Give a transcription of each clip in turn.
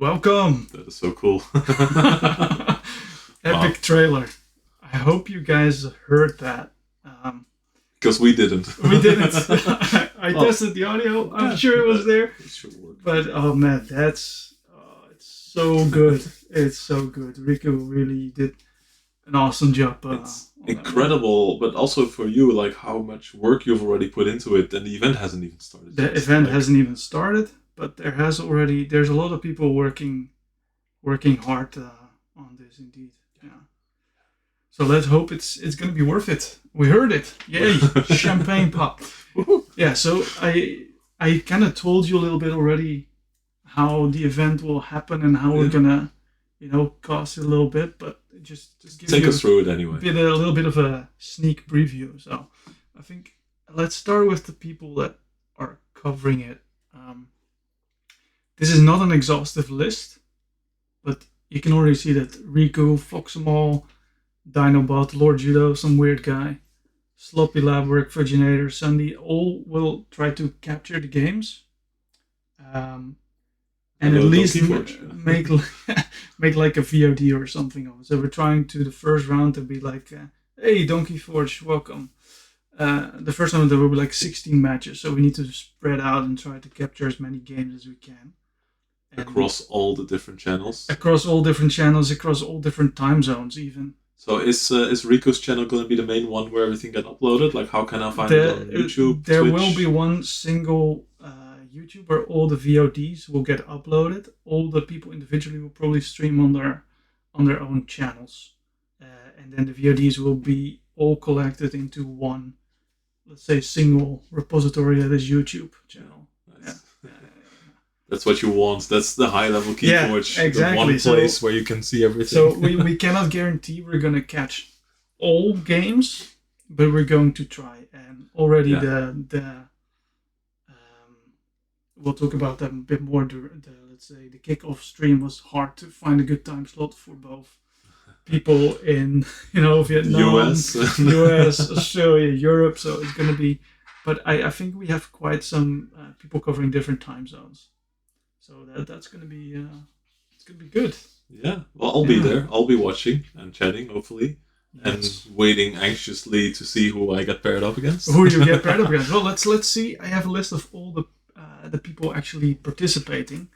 Welcome. That is so cool. Epic trailer. I hope you guys heard that. Because we didn't. We didn't. I tested the audio. I'm sure it was there. It should work. But oh man, it's so good. It's so good. Rico really did an awesome job. It's incredible, but also for you, like how much work you've already put into it, and the event hasn't even started. The event hasn't even started, but there's a lot of people working hard on this indeed. Yeah. So let's hope it's going to be worth it. We heard it. Yay! Champagne pop. Yeah. So I kind of told you a little bit already how the event will happen and how we're gonna, cost it a little bit, but just give take us through it anyway. A little bit of a sneak preview. So I think let's start with the people that are covering it. This is not an exhaustive list, but you can already see that Riku, Foxamal, Dinobot, Lord Judo, some weird guy, Sloppy Lab Work, Virginator, Sunday, all will try to capture the games. And at least make like a VOD or something of it. So we're trying to the first round to be like, hey, Donkey Forge, welcome. The first round there will be like 16 matches, so we need to spread out and try to capture as many games as we can. Across all the different channels? Across all different channels, across all different time zones even. So is Rico's channel going to be the main one where everything gets uploaded? Like how can I find it on YouTube, There Twitch? will be one single YouTube where all the VODs will get uploaded. All the people individually will probably stream on their own channels. And then the VODs will be all collected into one, let's say, single repository that is YouTube channel. Nice. Yeah. That's what you want. That's the high-level keyforge. Yeah, exactly. The one place where you can see everything. So we cannot guarantee we're going to catch all games, but we're going to try. And already we'll talk about that a bit more. Let's say the kickoff stream was hard to find a good time slot for both people in Vietnam, US, Australia, Europe. So it's going to be, but I think we have quite some people covering different time zones. So that's going to be it's going to be good. Yeah, well, I'll be there. I'll be watching and chatting, hopefully, yes. and waiting anxiously to see who I get paired up against. Who you get paired up against? Well, let's see. I have a list of all the people actually participating.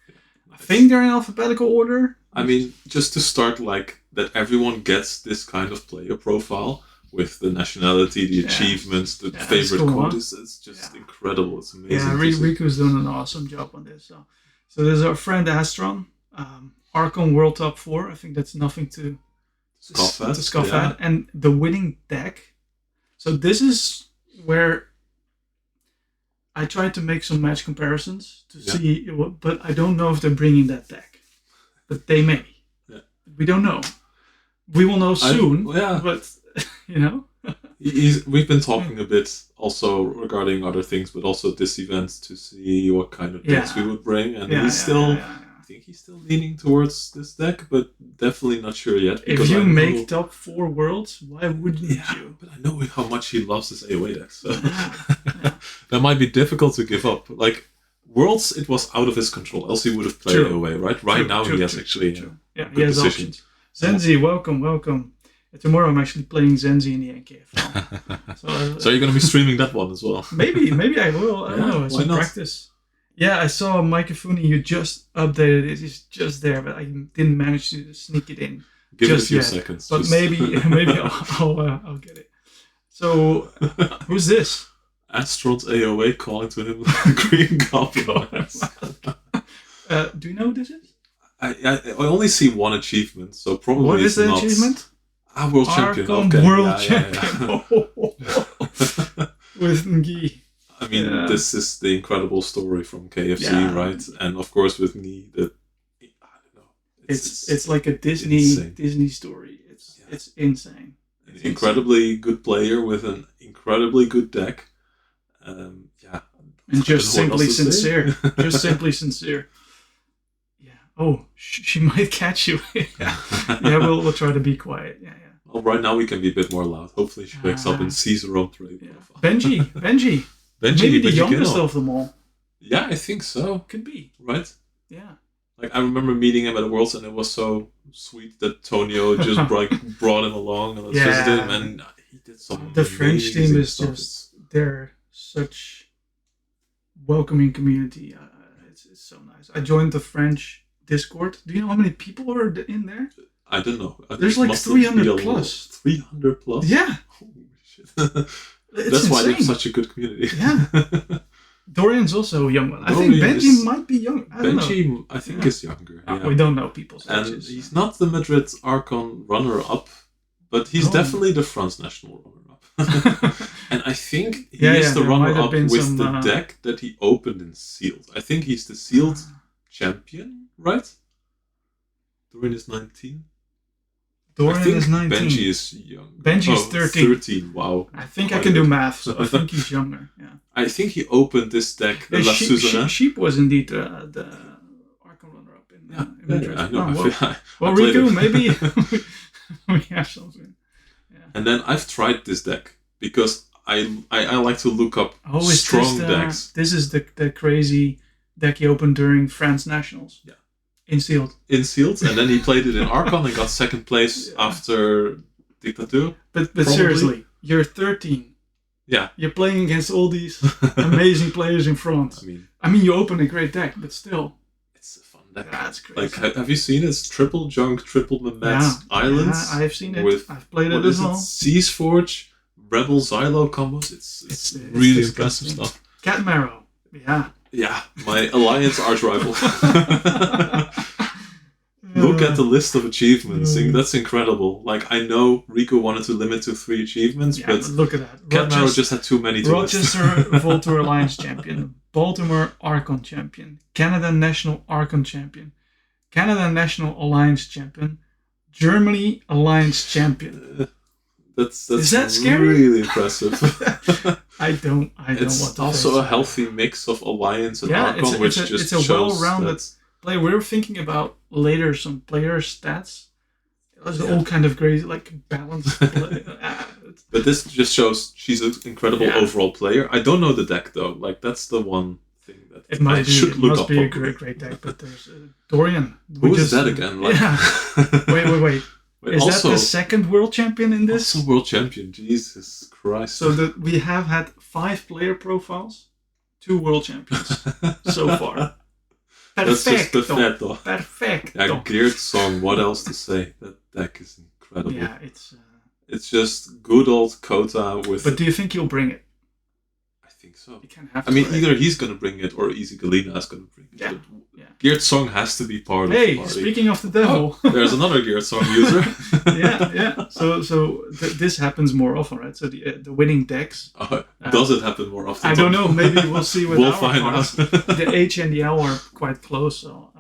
I think they're in alphabetical order. I mean, just to start, like that, everyone gets this kind of player profile with the nationality, the achievements, the favorite quotes. It's just incredible. It's amazing. Yeah, Riku's doing an awesome job on this. So there's our friend Astron, Archon World Top 4. I think that's nothing to scoff at. And the winning deck. So this is where I tried to make some match comparisons to see, but I don't know if they're bringing that deck. But they may. Yeah. We don't know. We will know soon. But we've been talking a bit also regarding other things, but also this event to see what kind of decks we would bring. And I think he's still leaning towards this deck, but definitely not sure yet. If you make top 4 worlds, why wouldn't you? But I know how much he loves his AoE decks. So that might be difficult to give up. Like Worlds, it was out of his control. Else he would have played AoE, right? Right now he has actually he has options. Zenzi, welcome. Tomorrow I'm actually playing Zenzi in the NKFL. So you're going to be streaming that one as well? Maybe I will. I don't know. It's in practice. Yeah, I saw Mike Ifuni. You just updated it. It's just there, but I didn't manage to sneak it in. Give it a few seconds. But maybe I'll get it. So who's this? Astron's AoE calling to him Green Goblins. Do you know who this is? I only see one achievement, so probably what is the not achievement? World Champion. Okay. World Champion. With Ngi. I mean, this is the incredible story from KFC, right? And of course, with Ngi, I don't know. It's like a Disney story. It's insane. An incredibly good player with an incredibly good deck. And just simply sincere. Just simply sincere. Yeah. Oh, she might catch you. We'll try to be quiet. Yeah. Well, right now we can be a bit more loud. Hopefully she wakes up and sees her own trade profile. Benji. Maybe the youngest of them all. Yeah, I think so. Could be. Right? Yeah. Like I remember meeting him at the Worlds, and it was so sweet that Tonio just brought him along and visited him, and he did some. The French team is stuff. just they're such welcoming community. It's so nice. I joined the French Discord. Do you know how many people are in there? I don't know. There's like 300 plus. 300 plus? Yeah. Holy shit. That's why they have such a good community. Yeah. Dorian's also a young one. I think Benji might be young. Benji, I think, is younger. We don't know people's ages. And he's not the Madrid Archon runner-up, but he's definitely the France national runner-up. And I think he is the runner-up with the deck that he opened in Sealed. I think he's the Sealed champion, right? Dorian is 19. Dorian is 19. Benji is young. Benji's 13. 13, wow. I think I can do math, so I think he's younger. Yeah. I think he opened this deck, the La Suzerain. Sheep was indeed the Archon runner-up in Madrid. I know. Well, Riku, maybe we have something. Yeah. And then I've tried this deck because I like to look up strong decks. This is the crazy deck he opened during France Nationals. Yeah. In Sealed. In Sealed, and then he played it in Archon and got second place after Dictature. But seriously, you're 13. Yeah. You're playing against all these amazing players in France. I mean, you open a great deck, but still. It's a fun deck. That's crazy. Like, have you seen it? It's triple junk, triple Mamet Islands. Yeah, I've seen it. I've played it as well. Seas Forge, Rebel Xylo combos. It's really impressive stuff. Cat Marrow. Yeah. Yeah, my Alliance arch rival. Look at the list of achievements. That's incredible. Like, I know Rico wanted to limit to 3 achievements, but look at that. Cat Marrow just had too many to Rochester Voltor Alliance champion, Baltimore Archon champion, Canada National Archon champion, Canada National Alliance champion, Germany Alliance champion. Is that scary? Really impressive. I don't want to. It's also a healthy mix of Alliance and Archon, which just shows well-rounded play. We were thinking about later some player stats. It was all kind of crazy, like balanced. But this just shows she's an incredible overall player. I don't know the deck though. Like that's the one thing that it might must be a great deck. But there's Dorian. Who is that again? Like, Wait. Is that the second world champion in this? Also world champion, Jesus Christ. So we have had 5 player profiles, 2 world champions so far. That's just perfecto. Perfecto. Yeah, Geared Song, what else to say? That deck is incredible. Yeah, it's just good old Kota with... But do you think he'll bring it? I think so. He can have either he's going to bring it or Easy Galena is going to bring it. Yeah. Geared Song has to be part of the party. Speaking of the devil. There's another Geared Song user. yeah. So this happens more often, right? So the winning decks. Does it happen more often? I don't know. Maybe we'll see with we'll find out. The H and the L are quite close. So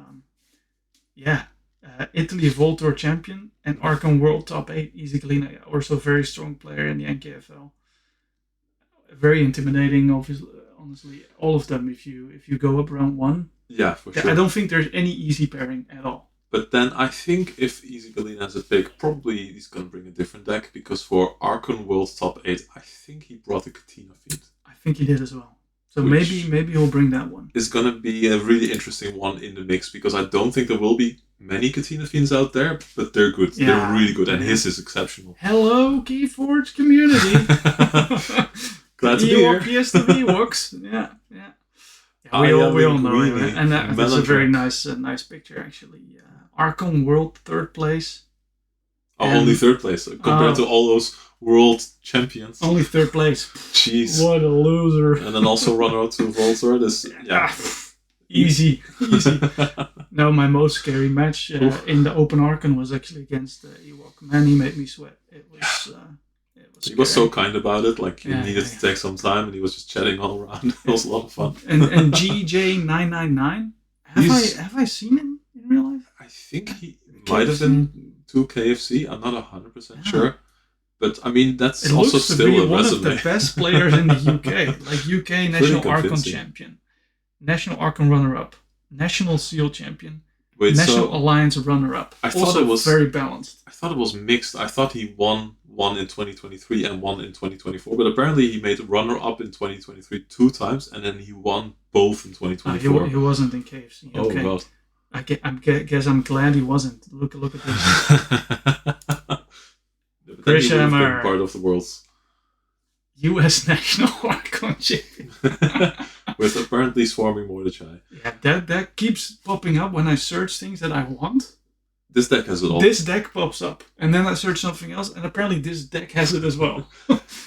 Italy Voltor champion and Archon World top 8 Easy Galena. Also very strong player in the NKFL. Very intimidating, obviously. Honestly, all of them. If you go up round 1. Yeah, for sure. I don't think there's any easy pairing at all. But then I think if Easy Galena has a pick, probably he's going to bring a different deck because for Archon World top 8, I think he brought a Katina Fiend. I think he did as well. So maybe he'll bring that one. It's going to be a really interesting one in the mix because I don't think there will be many Katina Fiends out there, but they're good. Yeah. They're really good, and his is exceptional. Hello, Keyforge community. Glad to be here. Yes, the Ewoks. Yeah. We all know it, and that's a very nice picture actually. Archon World 3rd place. Only 3rd place compared to all those world champions. Only 3rd place. Jeez, what a loser! And then also runner-up to Voltor. Easy. No, my most scary match in the Open Archon was actually against Ewok. Man, he made me sweat. It was. He was so kind about it, like he needed to take some time and he was just chatting all around. It was a lot of fun. And GJ999, have I seen him in real life? I think he might have been to KFC, I'm not 100% sure. But I mean, that's also still a resume. One of the best players in the UK, like UK National Archon champion, National Archon runner-up, National Seal champion, National Alliance runner-up. I thought it was very balanced. I thought it was mixed. I thought he won in 2023 and one in 2024, but apparently he made runner-up in 2023 2 times, and then he won both in 2024. He wasn't in KFC. Oh god! guess I'm glad he wasn't. Look at this. Chris Hammer, part of the world's U.S. national Archon champion. With apparently swarming Mordechai. Yeah, that keeps popping up when I search things that I want. This deck has it all. This deck pops up, and then I search something else, and apparently this deck has it as well.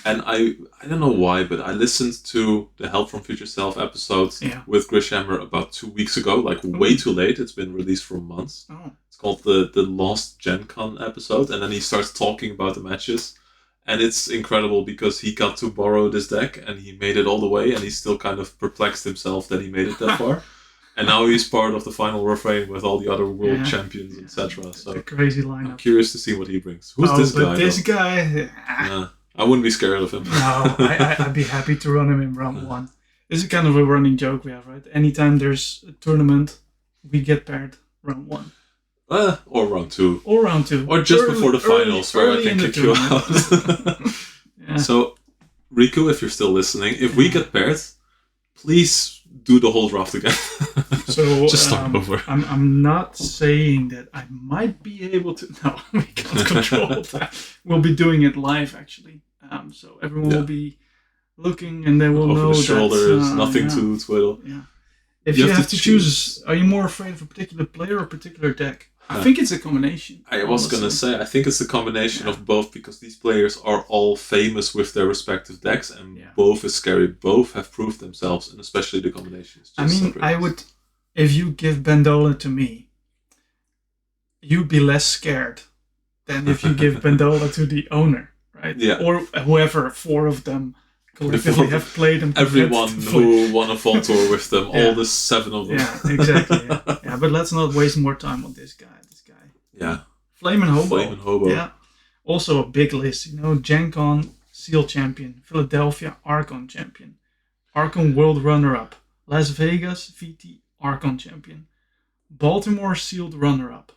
And I don't know why, but I listened to the Help from Future Self episodes with Grishammer about 2 weeks ago, like way too late. It's been released for months. Oh. It's called the Lost Gen Con episode, and then he starts talking about the matches. And it's incredible because he got to borrow this deck, and he made it all the way, and he still kind of perplexed himself that he made it that far. And now he's part of the final Refrain with all the other world champions, etc. So a crazy lineup. I'm curious to see what he brings. Who's this guy? This guy, I wouldn't be scared of him. No, I'd be happy to run him in round one. This is kind of a running joke we have, right? Anytime there's a tournament, we get paired round one. Or round two. Or round two. Or just before the finals, where I can kick you out. So, Riku, if you're still listening, if we get paired, please do the whole draft again. So just start over. I'm not saying that I might be able to. No, we can't control that. We'll be doing it live, actually. So everyone will be looking, and they will know over the shoulders, that nothing to twiddle. Yeah. If you have to choose, are you more afraid of a particular player or a particular deck? I think it's a combination. I was going to say, I think it's a combination of both, because these players are all famous with their respective decks, and both is scary. Both have proved themselves, and especially the combination is just I would, if you give Bandola to me, you'd be less scared than if you give Bandola to the owner, right? Yeah. Or whoever, 4 of them collectively have played them. Everyone who won a Fall Tour with them, all the 7 of them. Yeah, exactly. Yeah, but let's not waste more time on this guy. Yeah. Flamin' Hobo. Yeah. Also a big list, Gen Con Seal Champion, Philadelphia Archon Champion, Archon World Runner-Up, Las Vegas VT Archon Champion, Baltimore Sealed Runner-Up.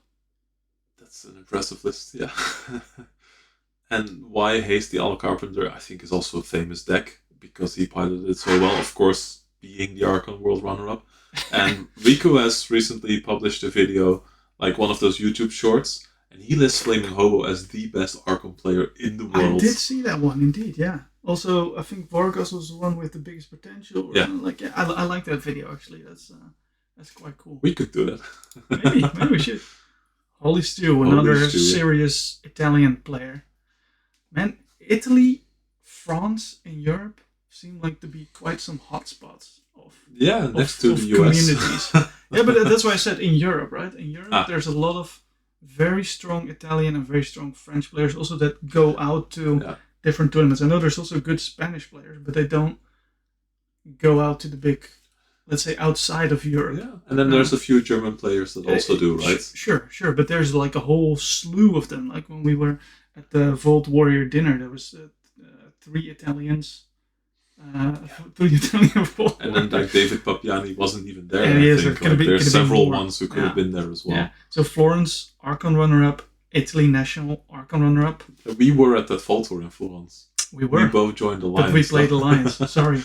That's an impressive list, yeah. And why Hasty Al Carpenter, I think, is also a famous deck, because he piloted it so well, of course, being the Archon World Runner-Up. And Riku has recently published a video, like one of those YouTube shorts, and he lists Flaming Hobo as the best Archon player in the world. I did see that one, indeed, yeah. Also, I think Vargas was the one with the biggest potential. Yeah. I like that video, actually. That's quite cool. We could do that. maybe we should. Holy Stew, another serious Italian player. Man, Italy, France, and Europe seem like to be quite some hotspots of next to the US. Communities. Yeah, but that's why I said in Europe, right? In Europe, there's a lot of very strong Italian and very strong French players also that go out to different tournaments. I know there's also good Spanish players, but they don't go out to the big, let's say, outside of Europe. Yeah, and then there's a few German players that also do, right? Sure. But there's like a whole slew of them. Like when we were at the Vault Warrior dinner, there was 3 Italians. 3 Italian Vault and then like David Papiani wasn't even there. I think there's several ones who could have been there as well. Yeah. So Florence, Archon runner-up, Italy national Archon runner-up. We were at that Fall Tour in Florence. We were. We both joined Alliance. But we played Alliance. Sorry.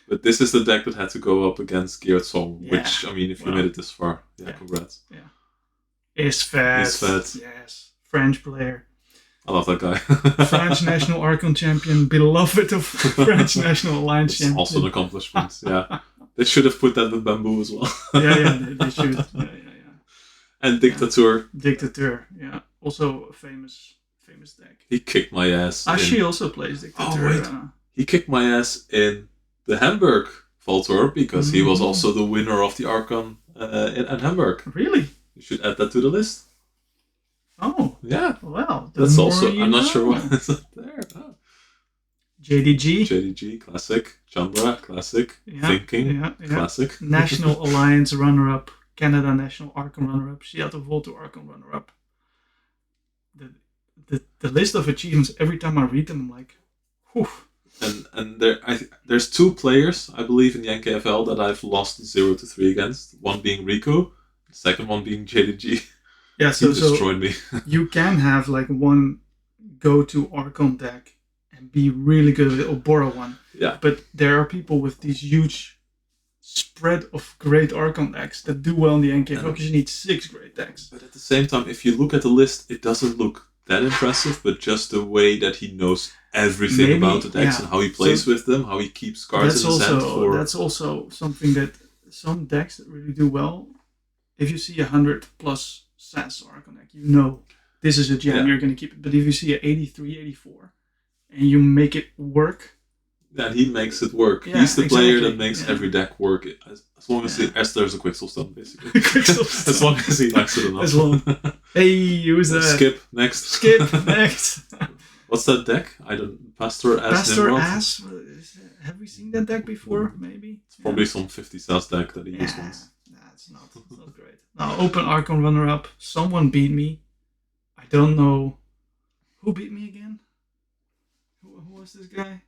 But this is the deck that had to go up against Geert Song, which, I mean, if you made it this far, congrats. Yeah. Isfet. Yes. French player. I love that guy. French national Archon champion, beloved of French national Alliance champion. Also an accomplishment, yeah. They should have put that with Bamboo as well. They should. Yeah. And Dictateur. Dictateur, yeah. Also a famous deck. He kicked my ass. She also plays Dictateur. Oh, wait. He kicked my ass in the Hamburg Fall Tour, because he was also the winner of the Archon in Hamburg. Really? You should add that to the list. Oh. Yeah. Well, that's also, I'm not sure why it's up there. Oh. JDG, classic. Chambra, classic. Thinking, classic. National Alliance runner-up, Canada National Archon runner-up, Seattle Volto Archon runner-up. The list of achievements, every time I read them, I'm like, whew. And there's 2 players, I believe, in the NKFL that I've lost 0-3 against. One being Riku, the second one being JDG. Yeah, he destroyed me. You can have like one go-to Archon deck and be really good with it, or borrow one. Yeah. But there are people with these huge spread of great Archon decks that do well in the NKFL because you need 6 great decks. But at the same time, if you look at the list, it doesn't look that impressive, but just the way that he knows everything about the decks and how he plays with them, how he keeps cards in his hand. That's also something that some decks that really do well, if you see 100 plus SAS Archon deck, you know this is a gem, you're going to keep it. But if you see an 83, 84, and you make it work, then he makes it work. He's the player that makes every deck work, as long as there's a Quicksilver Stone, basically. As long as he likes it enough. As long. Hey, who's that? Skip next. What's that deck? I don't. Pastor Ass. Have we seen that deck before? Maybe. It's probably some 50 SAS deck that he used once. It's not great. Now, Open Archon runner-up. Someone beat me. I don't know who beat me again. Who was this guy?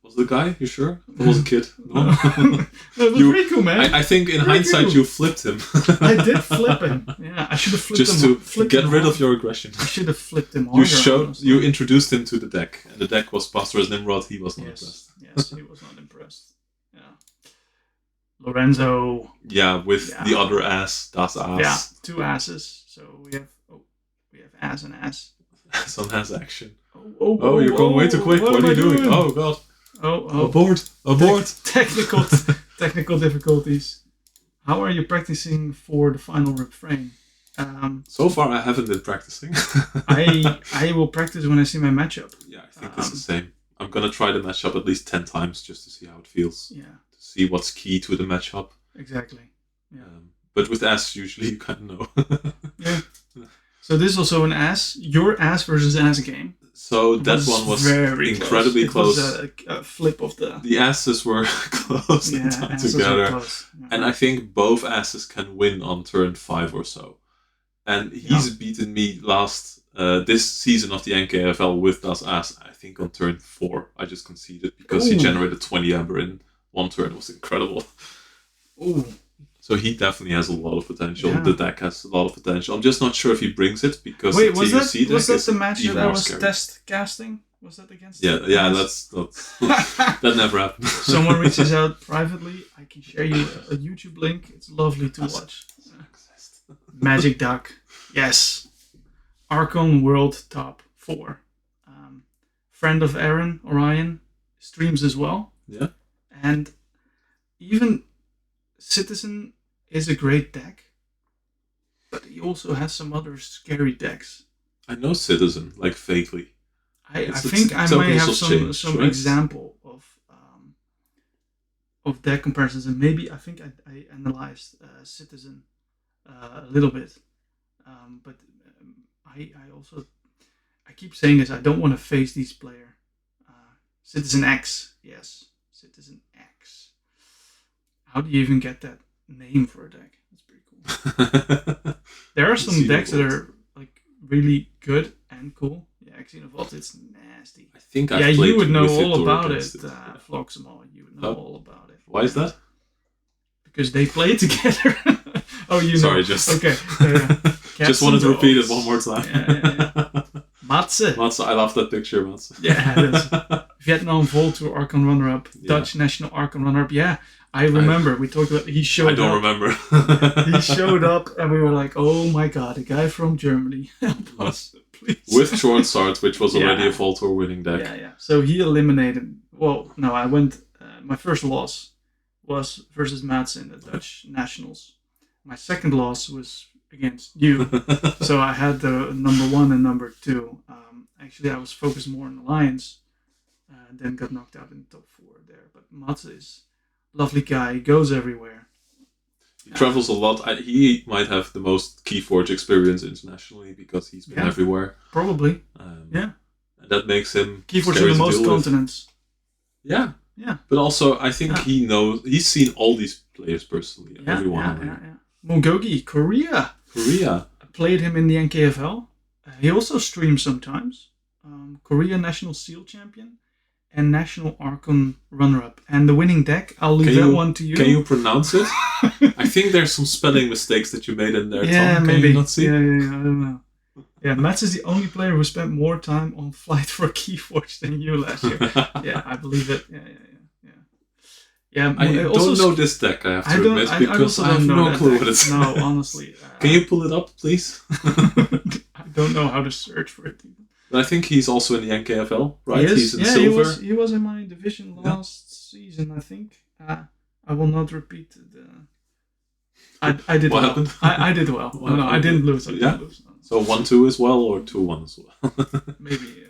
Was the guy? You sure? It was a kid. No? It was Riku, man. I think in hindsight you flipped him. I did flip him. Yeah, I should have flipped him. Just to get rid of your aggression. I should have flipped him harder. You introduced him to the deck, and the deck was Pastor as Nimrod. He was not impressed. Yes, he was not impressed. Yeah. Lorenzo. Yeah, with the other ass, Das Ass. Yeah, 2 asses. So we have ass and ass. Some ass action. Oh, you're going way too quick. What are you doing? Oh, God. Oh. Abort. Technical difficulties. How are you practicing for the final refrain? So far, I haven't been practicing. I will practice when I see my matchup. Yeah, I think it's the same. I'm going to try the matchup at least 10 times just to see how it feels. Yeah. To see what's key to the matchup. Exactly. Yeah. But with ass, usually you kind of know. Yeah. So this is also an ass. Your ass versus ass game. So that one was incredibly close. It was a flip of the... The asses were close in time together. Yeah. And I think both asses can win on turn 5 or so. And he's beaten me this season of the NKFL with Das Ass, I think on turn 4. I just conceded because he generated 20 Amber in one turn. It was incredible. Ooh. So he definitely has a lot of potential. Yeah. The deck has a lot of potential. I'm just not sure if he brings it because the TOC was that the match that I was test casting? Was that against? Yeah. That's that never happened. Someone reaches out privately. I can share you a YouTube link. It's lovely to watch. Magic Duck, yes. Archon World Top 4. Friend of Aaron Orion streams as well. Yeah. And even Citizen is a great deck, but he also has some other scary decks. I know Citizen, like vaguely. I think I might have some example of deck comparisons, and maybe I think I analyzed Citizen a little bit, but I keep saying this. I don't want to face these players. Citizen X, yes, Citizen X. How do you even get that name for a deck? That's pretty cool. There are some decks that are like really good and cool. Yeah, Xenovault, it's nasty. I think I've played you would know with all about it, yeah. Floxamal. You would know all about it. Why is that? Because they play together. Oh, you know. Sorry, just okay. Just wanted to repeat it one more time. Yeah. Matze, I love that picture, Matze. Yeah, it is. Vietnam Volt to Archon runner-up, Dutch national Archon runner-up. Yeah, I remember. We talked about. He showed up. I don't remember. He showed up, and we were like, "Oh my god, a guy from Germany, help us, please!" With Short Sword, which was already a Vol Tour winning deck. Yeah. So he eliminated. Well, no, I went. My first loss was versus Matze in the Dutch nationals. My second loss was against you. So I had the number 1 and number 2. Actually, I was focused more on Alliance, and then got knocked out in the top 4 there. But Matze is a lovely guy. He goes everywhere. He travels a lot. He might have the most Keyforge experience internationally because he's been everywhere. Probably. And that makes him Keyforge in the most continents. Yeah. Yeah. But also, I think he's seen all these players personally. Everyone. Mongogi, Korea. I played him in the NKFL. He also streams sometimes. Korea National Seal Champion and National Archon runner-up. And the winning deck, I'll leave that one to you. Can you pronounce it? I think there's some spelling mistakes that you made in there, yeah, Tom. Maybe. Can you not see? Yeah, I don't know. Yeah, Mats is the only player who spent more time on Flight for Keyforge than you last year. Yeah, I believe it. Yeah, I don't know this deck, I have to admit, because I have no clue what it's. No, honestly. Can you pull it up, please? I don't know how to search for it. But I think he's also in the NKFL, right? He's in silver. He was in my division last season, I think. I will not repeat the. I did what well. Happened? I did well. No, I didn't lose. I didn't lose. No. So 1-2 as well, or 2-1 as well? Maybe.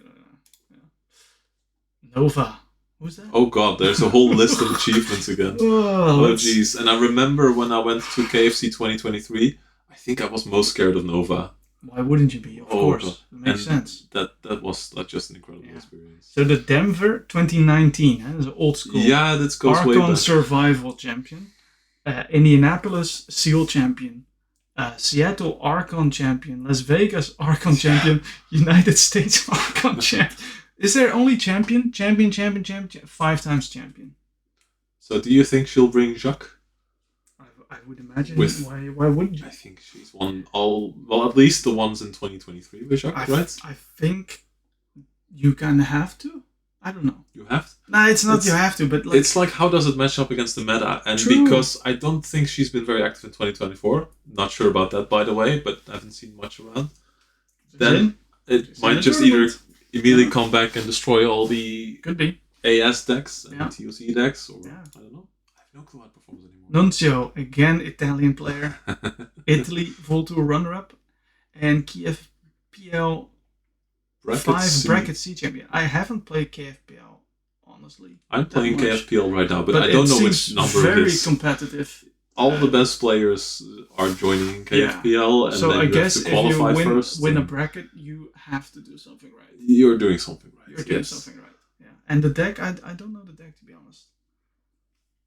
Nova. Who's that? Oh god, there's a whole list of achievements again. Oh jeez. And I remember when I went to KFC 2023, I think I was most scared of Nova. Why wouldn't you be? Of course. God. It makes sense. That was just an incredible experience. So the Denver 2019, that's old school. Yeah, that goes way back. Archon Survival Champion. Indianapolis SEAL Champion. Seattle Archon Champion. Las Vegas Archon Champion. United States Archon Champion. Is there only champion? 5 times champion. So do you think she'll bring Jacques? I would imagine. Why wouldn't you? I think she's won at least the ones in 2023 with Jacques, right? I think you kind of have to. I don't know. You have to? No, it's not you have to, but... it's like, how does it match up against the meta? And because I don't think she's been very active in 2024. Not sure about that, by the way, but I haven't seen much around. Then it might just either immediately come back and destroy all the could be AS decks and TOC decks, or I don't know. I have no clue how it performs anymore. Nunzio, again Italian player, Italy Voltour runner-up, and KFPL 5 bracket C champion. I haven't played KFPL, honestly. I'm playing KFPL right now, but I don't know which number it is. Very competitive. All the best players are joining KFPL, and so then I guess have to qualify if you first. Win a bracket, you have to do something right. You're doing something right. You're doing something right. Yeah. And the deck, I don't know the deck, to be honest.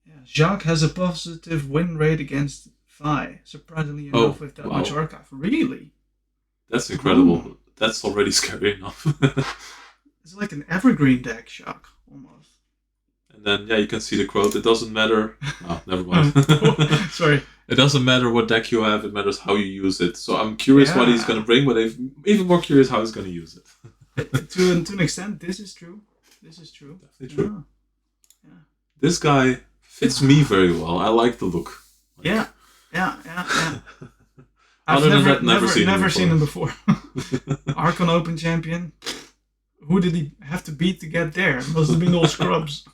Yeah. Jacques has a positive win rate against Vi, surprisingly enough, with that much archive. Really? That's incredible. Oh. That's already scary enough. It's like an evergreen deck, Jacques, almost. And then, you can see the quote. It doesn't matter. Oh, never mind. Sorry. It doesn't matter what deck you have. It matters how you use it. So I'm curious what he's going to bring, but I'm even more curious how he's going to use it. To an extent, this is true. Definitely true. Yeah. This guy fits me very well. I like the look. Yeah. I've never seen him before. Archon Open champion. Who did he have to beat to get there? Must have been all scrubs.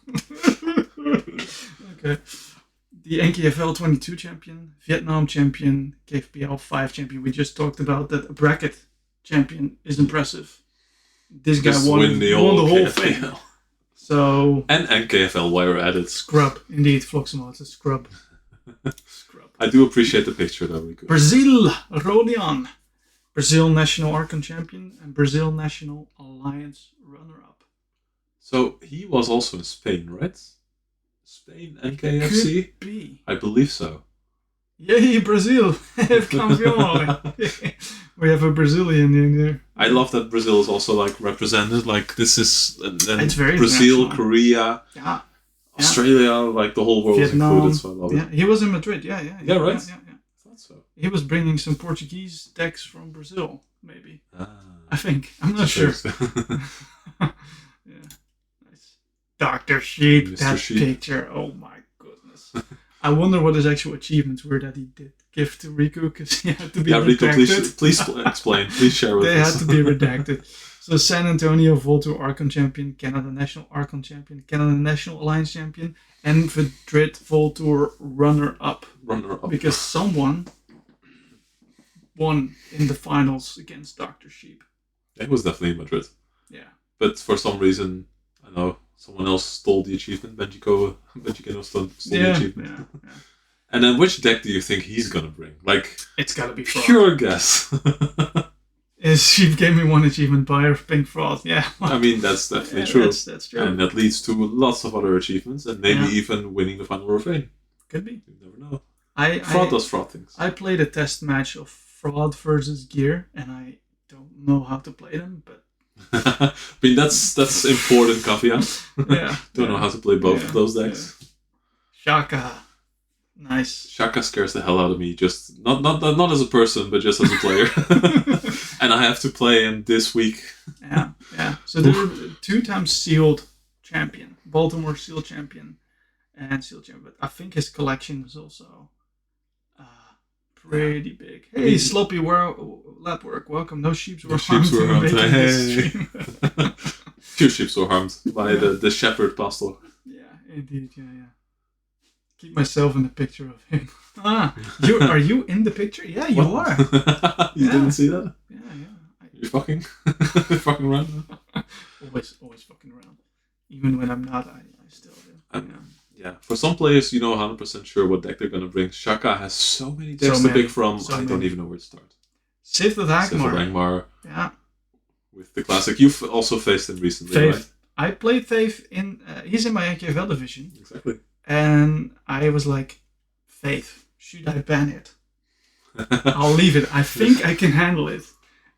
Okay. The NKFL 22 champion, Vietnam champion, KFPL 5 champion. We just talked about that. A bracket champion is impressive. This guy won the whole thing. So and NKFL while we're at it. Scrub, indeed, Floximo, it's a scrub. I do appreciate the picture though. Brazil, Rodion. Brazil National Archon Champion and Brazil National Alliance runner-up. So he was also in Spain, right? Spain and KFC? Could be. I believe so. Yay, Brazil! Campeón! We have a Brazilian in there. I love that Brazil is also like represented. Like this is it's very Brazil, Korea, Australia, like the whole world Vietnam, is included. So I love it. He was in Madrid. Yeah, right. Yeah. So. He was bringing some Portuguese decks from Brazil, maybe. I think. I'm not sure. Nice. Dr. Sheep, Mr. that Sheep. picture. Oh my goodness. I wonder what his actual achievements were that he did give to Riku, because he had to be redacted. Riku, please explain. Please share with us. They had to be redacted. So San Antonio Voltour Archon Champion, Canada National Archon Champion, Canada National Alliance Champion, and Madrid Voltour runner-up. Because someone won in the finals against Dr. Sheep. It was definitely Madrid. Yeah. But for some reason, I know, someone else stole the achievement. Benjico stole the achievement. Yeah. And then which deck do you think he's going to bring? Like, it's got to be Fraud. Pure guess. She gave me one achievement by her Pink Fraud. Yeah. I mean, that's definitely true. That's true. And that leads to lots of other achievements, and maybe even winning the final Refrain. Could be. You never know. Fraud does Fraud things. I played a test match of Fraud versus Gear, and I don't know how to play them, but I mean, that's important, Kavya. Don't know how to play both of those decks. Shaka. Nice. Shaka scares the hell out of me, just not as a person, but just as a player. And I have to play him this week. Yeah. So they're 2 times sealed champion, Baltimore Seal champion, and sealed champion. But I think his collection is also pretty big. Hey, Sloppy Lab Work, welcome. No sheeps were harmed. Hey. Few sheeps were harmed by the shepherd pastor. Yeah, indeed. Yeah. Keep myself in the picture of him. Are you in the picture? Yeah, you are. You didn't see that? Yeah. You're fucking around. Always fucking around. Even when I'm not, I still do. Yeah, for some players, 100% sure what deck they're going to bring. Shaka has so many decks to pick from, I don't even know where to start. Sith of Angmar. Yeah. With the classic. You've also faced him recently, Faith. Right? I played Faith he's in my NKFL division. Exactly. And I was like, Faith, should I ban it? I'll leave it. I think I can handle it.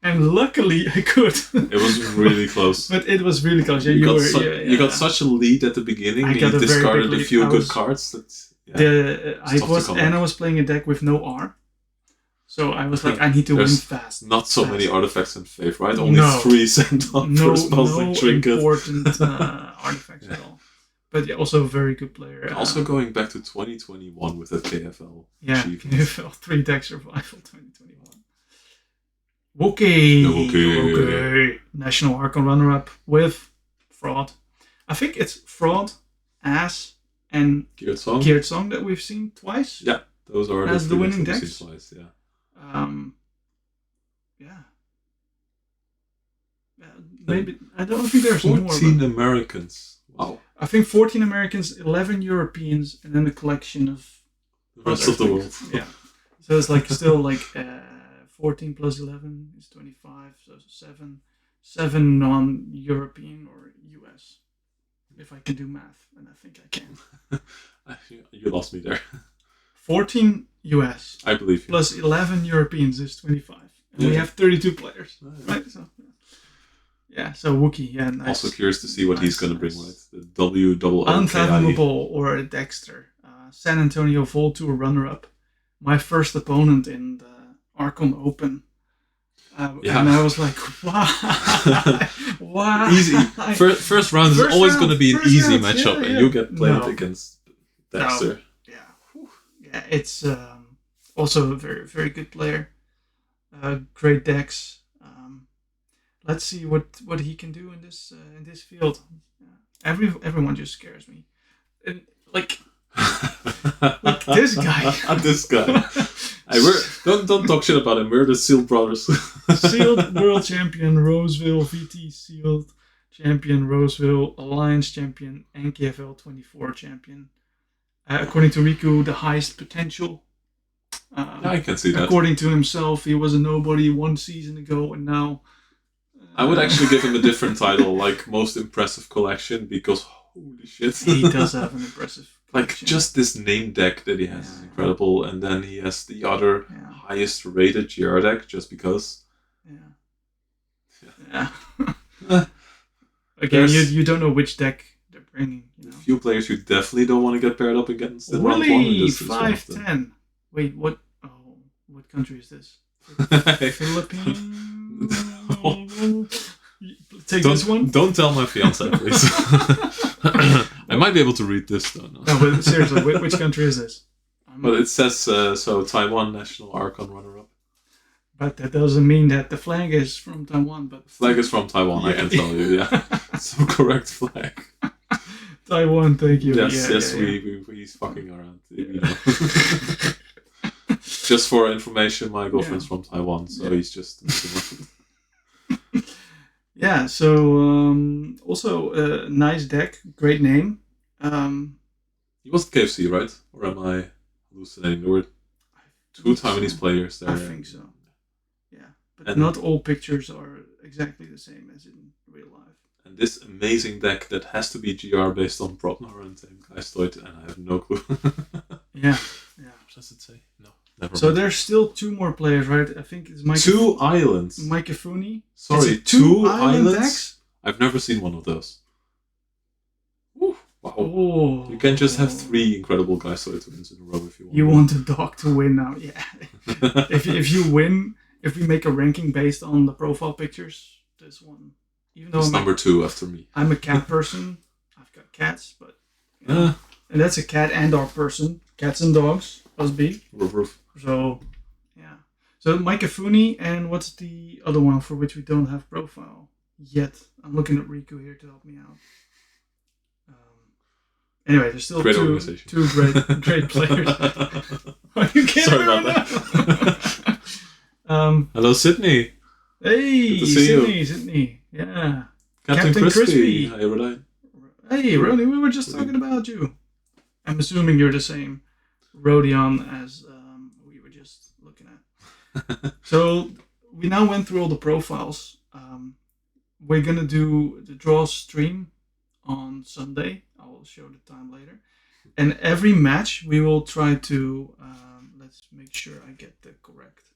And luckily I could. It was really close. But it was really close. You got such a lead at the beginning. You discarded a few good cards. I was playing a deck with no R. So I was like, I need to win fast. Not so many artifacts in Faith, right? Only 3 sent on first puzzling trinket. No important artifacts at all. But also a very good player. Also going back to 2021 with that KFL. Yeah, KFL 3 deck survival 2021. Okay. National Archon runner-up with Fraud. I think it's Fraud, Ass, and Geared Song that we've seen twice. Yeah, those are the winning decks. Twice, yeah. Maybe I don't think there's 14 more. Americans. Wow. I think 14 Americans, 11 Europeans, and then a collection of the rest of the world. Yeah. So it's like still like 14 plus 11 is 25. So 7 non-European or US. If I can do math, and I think I can. You lost me there. 14 US. I believe you. Plus 11 Europeans is 25. And we have 32 players. Right? So, so Wookiee. Yeah, nice. Also curious to see what he's going to bring, right? The WOOKI. Unfathomable or a Dexter. San Antonio Vol Tour runner-up. My first opponent in the Archon Open. And I was like, why? Easy. First round is always going to be an easy matchup, and you get played against Dexter. No. Yeah, it's also a very, very good player. Great decks. Let's see what he can do in this field. Everyone just scares me. And, like this guy. This guy. Don't talk shit about him. We're the Sealed brothers. Sealed World Champion Roseville, VT Sealed Champion Roseville, Alliance Champion, NKFL 24 Champion. According to Riku, the highest potential. I can see that. According to himself, he was a nobody 1 season ago, and now... I would actually give him a different title, like Most Impressive Collection, because holy shit. He does have an impressive collection. Like, just this name deck that he has is incredible, and then he has the other highest rated GR deck, just because. Yeah. Again, you don't know which deck they're bringing. A few players you definitely don't want to get paired up against. Really? 5-10. Wait, what? Oh, what country is this? Philippines? Take this one? Don't tell my fiance, please. I might be able to read this, though. No, but seriously, which country is this? But it says, Taiwan National Archon runner-up. But that doesn't mean that the flag is from Taiwan. But the flag is from Taiwan, I can tell you, It's the correct flag. Taiwan, thank you. Yes, he's fucking around. Just for information, my girlfriend's from Taiwan, so he's just... Yeah, so also nice deck, great name. He was KFC, right? Or am I hallucinating? There were 2 Taiwanese players there. I think so. Yeah, but not all pictures are exactly the same as in real life. And this amazing deck that has to be GR based on Propnor and Geistoid, and I have no clue. Yeah. What does it say? No. Never so mind. there's still 2 more players, right? I think it's Mike. 2 islands. Mike Funi. Sorry, 2 islands? Decks? I've never seen one of those. Ooh, wow. Oh. You can just have 3 incredible Geistoid wins in a row if you want. You want a dog to win now, yeah. if you win, if we make a ranking based on the profile pictures, this one. Even though it's number 2 after me. I'm a cat person. I've got cats, but And that's a cat and dog person. Cats and dogs, must be. Roof, roof. So, yeah. So Mike Afuni, and what's the other one for which we don't have profile yet? I'm looking at Riku here to help me out. Anyway, there's still two great players. Are you kidding? Sorry about that. Hello, Sydney. Hey, Sydney. Yeah. Captain Crispy. Hi, Rody. Hey, Rody, we were just talking about you. I'm assuming you're the same Rodion as we were just looking at. So we now went through all the profiles. We're going to do the draw stream on Sunday. I'll show the time later. And every match we will try to, let's make sure I get the correct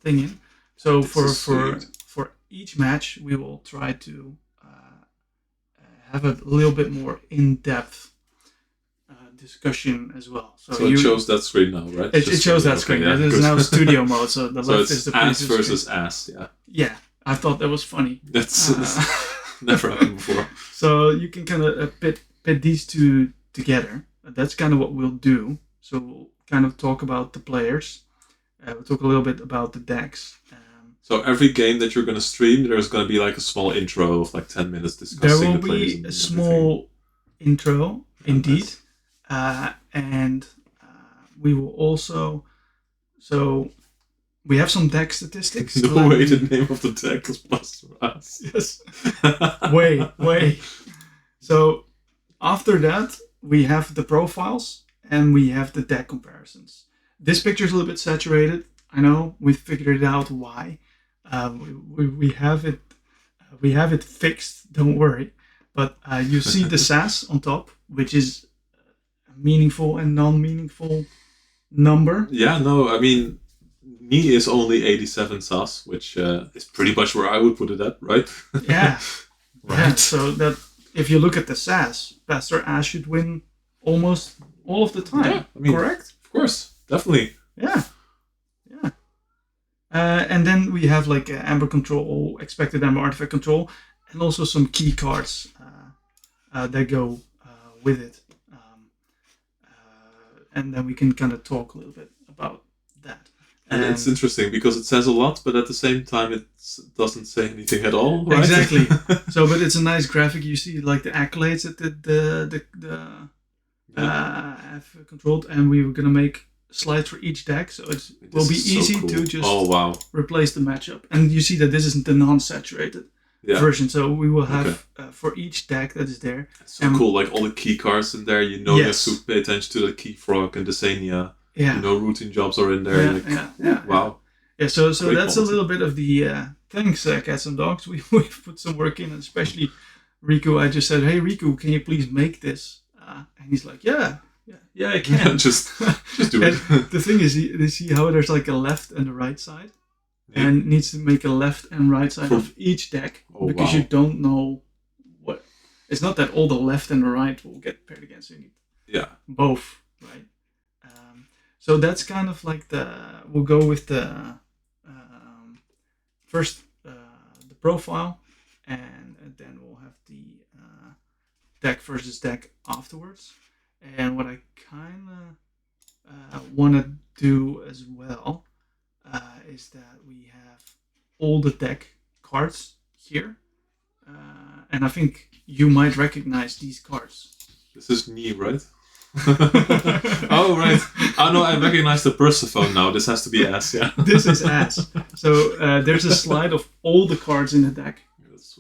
thing in. So for each match, we will try to have a little bit more in-depth discussion as well. So it shows that screen now, right? It shows that screen. Yeah, it is now studio mode, so the left is the ass versus screen. Ass, yeah. Yeah, I thought that was funny. That's never happened before. So you can kind of pit these two together. That's kind of what we'll do. So we'll kind of talk about the players. We'll talk a little bit about the decks. So every game that you're going to stream, there's going to be like a small intro of like 10 minutes discussing the players. There will be a small intro, indeed. And we will also... So we have some deck statistics. No way the name of the deck is plus for us. Yes. Wait. So after that, we have the profiles and we have the deck comparisons. This picture is a little bit saturated. I know, we figured it out why. We have it fixed, don't worry. But you see the SAS on top, which is a meaningful and non-meaningful number. Yeah, no, I mean, Ni is only 87 SAS, which is pretty much where I would put it at, right? Yeah. Right. Yeah, so that if you look at the SAS, Pastor Ash should win almost all of the time. Yeah, I mean, correct? Of course, definitely. Yeah. And then we have like Amber Control, Expected Amber Artifact Control, and also some key cards that go with it. And then we can kind of talk a little bit about that. And it's interesting because it says a lot, but at the same time it doesn't say anything at all, right? Exactly. But it's a nice graphic. You see like the accolades that the have controlled, and we were going to make slides for each deck, so it will be easy so cool. To just replace the matchup. And you see that this isn't the non-saturated version, so we will have for each deck that is there. It's so cool, like all the key cards in there. You have to pay attention to the Key Frog and the Sania. Yeah. Routine jobs are in there. Wow. Yeah, so that's quality. A little bit of the thanks, Cats and Dogs. We've put some work in, and especially Riku. I just said, hey Riku, can you please make this? And he's like, yeah, I can. just do it. The thing is, you see how there's like a left and a right side, and it needs to make a left and right side of each deck because you don't know what. It's not that all the left and the right will get paired against. You need both, right? So that's kind of like we'll go with the first the profile, and then we'll have the deck versus deck afterwards. And what I kind of want to do as well is that we have all the deck cards here. And I think you might recognize these cards. This is Ni, right? Oh, right. Oh, no, I recognize the Persephone now. This has to be Ass, yeah. This is Ass. So there's a slide of all the cards in the deck.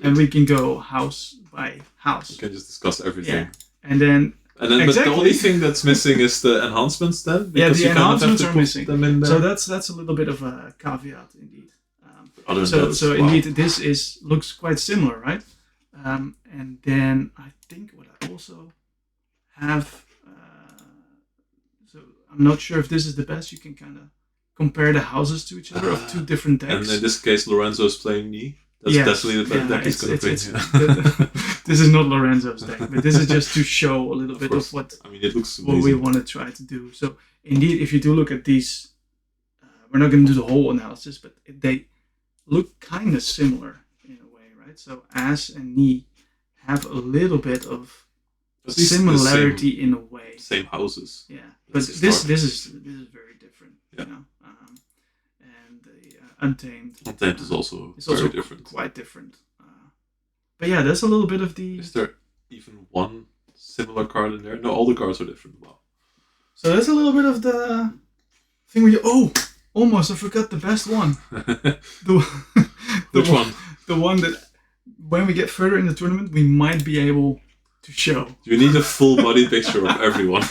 And we can go house by house. We can just discuss everything. Yeah. And then but the only thing that's missing is the enhancements then? Because the enhancements are missing. Them in there. So that's a little bit of a caveat indeed. Indeed, this looks quite similar, right? And then I think what I also have... so I'm not sure if this is the best. You can kind of compare the houses to each other of two different decks. And in this case, Lorenzo is playing Ni. That's definitely the deck he's going to play. This is not Lorenzo's deck, but this is just to show a little bit of what it looks amazing. What we want to try to do. So indeed, if you do look at these, we're not going to do the whole analysis, but they look kind of similar in a way, right? So Ass and Ni have a little bit of similarity in a way. Same houses. Yeah, but this is very different. Yeah. You know? And Untamed. Untamed is also very different. Quite different. But yeah, that's a little bit of the. Is there even one similar card in there? No, all the cards are different. Wow. So that's a little bit of the thing where you almost I forgot the best one. Which one? The one that when we get further in the tournament we might be able to show. You need a full body picture of everyone.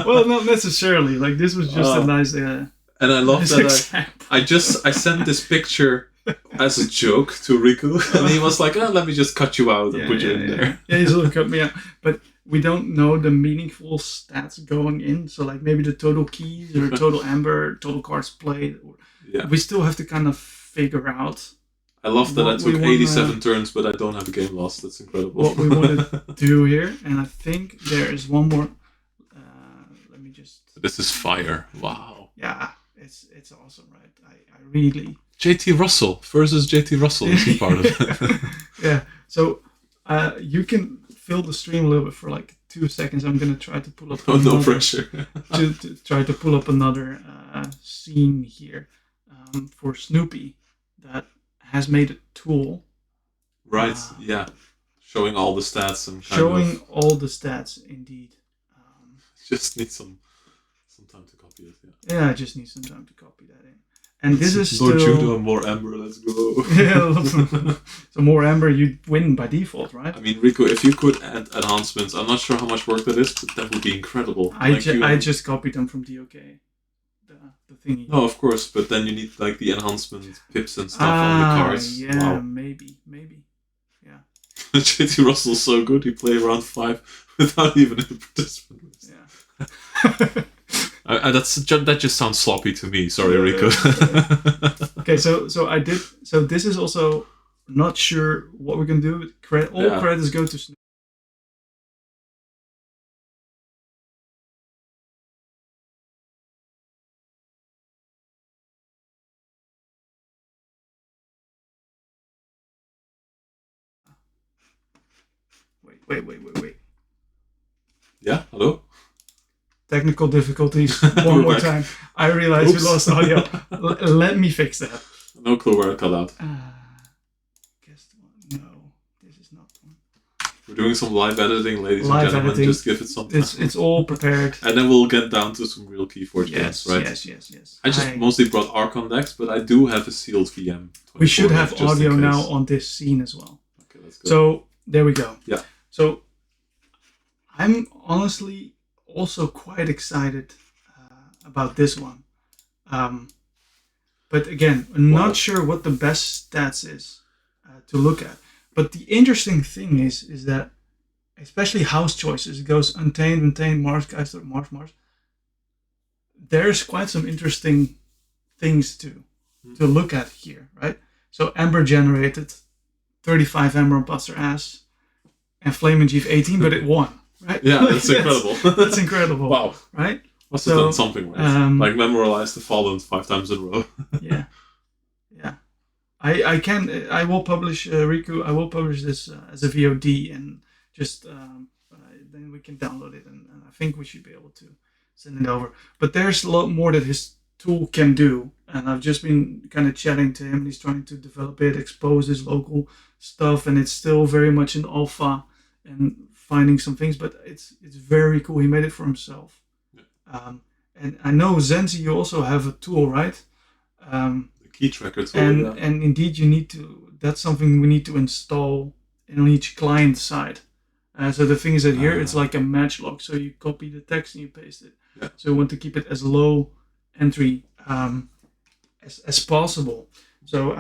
Well, not necessarily. Like this was just a nice. And I love that I sent this picture as a joke to Riku, and he was like, "Let me just cut you out and put you in there." Yeah, he sort of cut me out, but we don't know the meaningful stats going in. So like maybe the total keys or total amber, total cards played. We still have to kind of figure out. I love that I took 87 turns, but I don't have a game lost. That's incredible. What we want to do here, and I think there is one more. Let me just. This is fire! Wow. Yeah, it's awesome, right? I really. JT Russell versus JT Russell is a part of it. Yeah. So you can fill the stream a little bit for like 2 seconds. I'm gonna try to pull up. No pressure. to try to pull up another scene here for Snoopy that has made a tool. Right. Yeah. Showing all the stats and all the stats indeed. Just need some time to copy it. Yeah. I just need some time to copy that in. And this is Lord still... Judo and more Amber, let's go. Yeah, so more Amber, you win by default, right? I mean, Rico, if you could add enhancements, I'm not sure how much work that is, but that would be incredible. I just copied them from DOK, the thingy. No, of course, but then you need like the enhancement pips and stuff on the cards. Yeah, wow. maybe. Yeah. JT Russell's so good, he played round 5 without even a participant list. Yeah. That just sounds sloppy to me. Sorry, Rico. Okay, so this is also not sure what we're gonna do. All credits go to Snoop. Wait. Yeah, hello? Technical difficulties. One more time. I realized we lost audio. Let me fix that. No clue where it cut out. Guess no, this is not one. We're doing some live editing, ladies and gentlemen. Just give it some time. It's all prepared. And then we'll get down to some real Keyforge games, right? Yes. I just mostly brought Archon decks, but I do have a sealed VM. We should have audio now on this scene as well. Okay, let's go. So there we go. Yeah. So I'm honestly also quite excited about this one. But again, I'm not sure what the best stats is to look at. But the interesting thing is that, especially house choices, it goes Untamed, Mars, Geister, Mars. There's quite some interesting things to look at here, right? So Amber generated 35 Amber on Buster Ass and Flame and Chief 18, but it won. Right? Yeah, that's incredible. That's incredible. Wow. Right? Must have done something right. Like memorialize the Fallen 5 times in a row. Yeah. I will publish Riku. I will publish this as a VOD and just then we can download it and I think we should be able to send it over. But there's a lot more that his tool can do, and I've just been kind of chatting to him and he's trying to develop it, expose his local stuff, and it's still very much in alpha and finding some things, but it's very cool. He made it for himself. Yeah. And I know Zenzi, you also have a tool, right? The key tracker tool. And indeed, you need to. That's something we need to install on each client side. So the thing is that here it's like a match log. So you copy the text and you paste it. Yeah. So you want to keep it as low entry as possible. So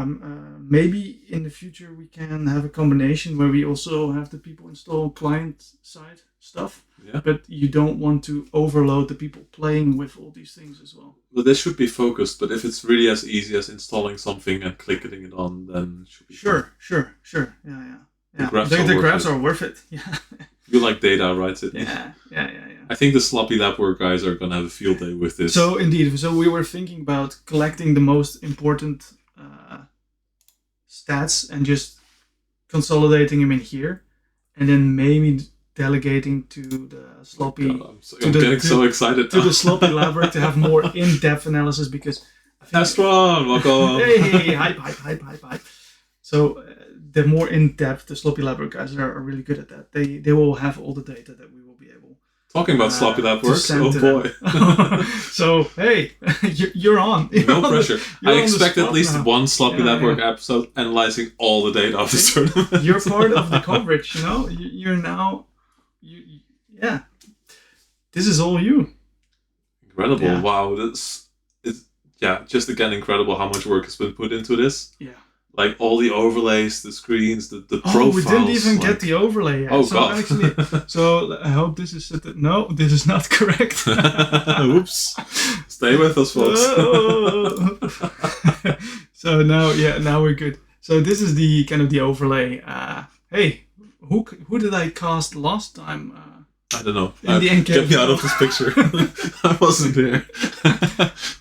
maybe in the future we can have a combination where we also have the people install client-side stuff, but you don't want to overload the people playing with all these things as well. Well, they should be focused, but if it's really as easy as installing something and clicking it on, then it should be fun. Sure. Yeah. The graphs are worth it. Yeah. You like data, right, Sydney? Yeah. I think the sloppy lab work guys are going to have a field day with this. So indeed, we were thinking about collecting the most important stats and just consolidating them in here, and then maybe delegating to the sloppy. I'm getting so excited to the sloppy labyrinth to have more in-depth analysis because. Astron, welcome. Hey, hype. So the more in-depth the sloppy labyrinth guys are really good at that. They will have all the data that we will be able. Talking about sloppy lab works, oh boy. So, hey, you're on. No pressure. I expect at least one sloppy lab work episode analyzing all the data of this tournament. You're part of the coverage, you know? You're now... yeah. This is all you. Incredible. Yeah. Wow. Just again, incredible how much work has been put into this. Yeah. Like all the overlays, the screens, the profiles. We didn't even get the overlay yet. Oh, God. Actually, so I hope this is... No, this is not correct. Oops. Stay with us, folks. So now we're good. So this is the kind of the overlay. Hey, who did I cast last time? I don't know. Get me out of this picture. I wasn't there.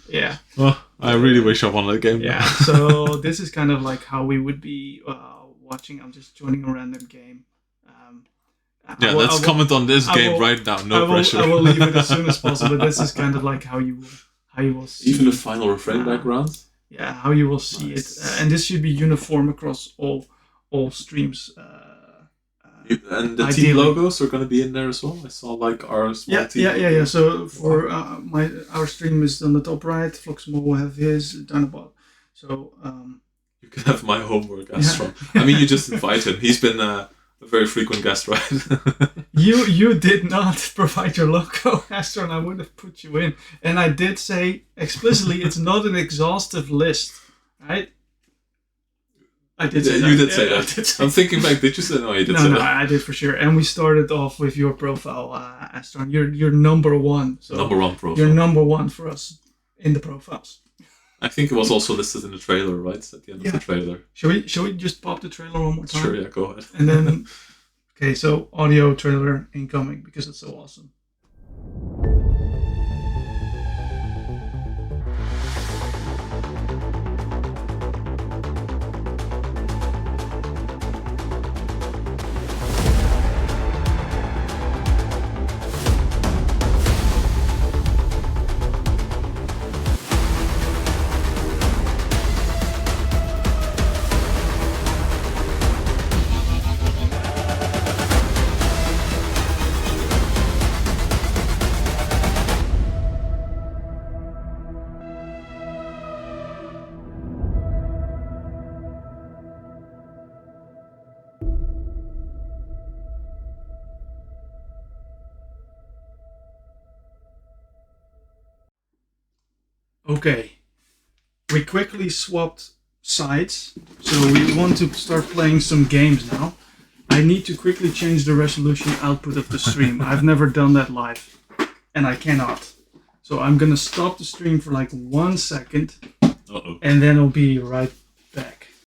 Yeah. Well, I really wish I won that game. Yeah. So this is kind of like how we would be watching. I'm just joining a random game. Let's comment on this game right now. No pressure. I will leave it as soon as possible. This is kind of like how you will see. Even the final refrain background. Yeah, how you will see it, and this should be uniform across all streams. And the team logos are going to be in there as well. I saw like our small team. Yeah. So for our stream is on the top right. Floxmo will have his Dinobot. So you can have my homework, Astron. I mean, you just invite him. He's been a very frequent guest, right? You did not provide your logo, Astron. I would have put you in, and I did say explicitly it's not an exhaustive list, right? I did say that. You did say that. I'm thinking back. Did you say no? You did say that. No, I did for sure. And we started off with your profile, Astron. You're number one. So number one profile. You're number one for us in the profiles. I think it was also listed in the trailer, right? At the end of the trailer. Shall we just pop the trailer one more time? Sure. Yeah. Go ahead. And then, okay. So audio trailer incoming because it's so awesome. Okay, we quickly swapped sides, so we want to start playing some games now. I need to quickly change the resolution output of the stream. I've never done that live, and I cannot. So I'm gonna stop the stream for like 1 second, and then it'll be right